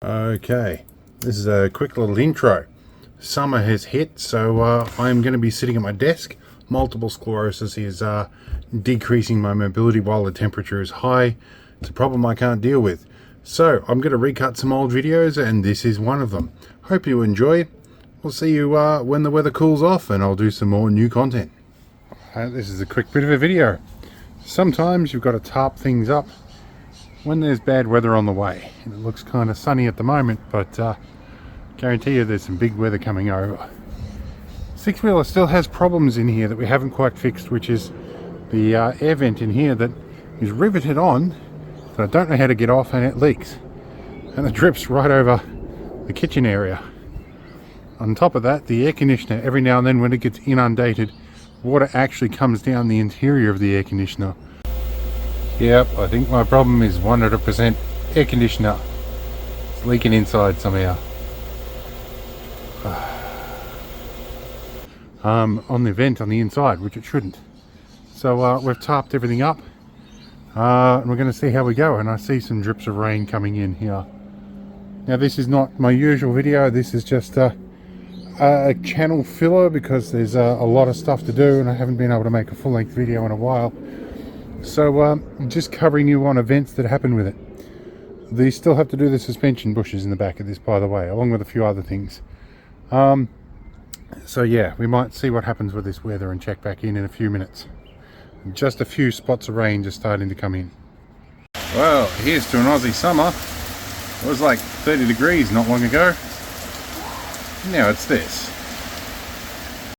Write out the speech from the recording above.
Okay, this is a quick little intro. Summer has hit, so I'm going to be sitting at my desk. Multiple sclerosis is decreasing my mobility while the temperature is high. It's a problem I can't deal with. So I'm going to recut some old videos, and this is one of them. Hope you enjoy. We'll see you when the weather cools off, and I'll do some more new content. This is a quick bit of a video. Sometimes you've got to tarp things up when there's bad weather on the way. It looks kind of sunny at the moment, but guarantee you there's some big weather coming over. Six-wheeler still has problems in here that we haven't quite fixed, which is the air vent in here that is riveted on, but I don't know how to get off, and it leaks. And it drips right over the kitchen area. On top of that, the air conditioner, every now and then when it gets inundated, water actually comes down the interior of the air conditioner. Yep, I think my problem is 100% air conditioner. It's leaking inside somehow. On the vent on the inside, which it shouldn't. So we've tarped everything up, and we're going to see how we go. And I see some drips of rain coming in here. Now this is not my usual video. This is just a channel filler because there's a lot of stuff to do, and I haven't been able to make a full-length video in a while. So I'm just covering you on events that happen with it. They still have to do the suspension bushes in the back of this, by the way, along with a few other things. So yeah, we might see what happens with this weather and check back in a few minutes. Just a few spots of rain just starting to come in. Well, here's to an Aussie summer. It was like 30 degrees not long ago. Now it's this.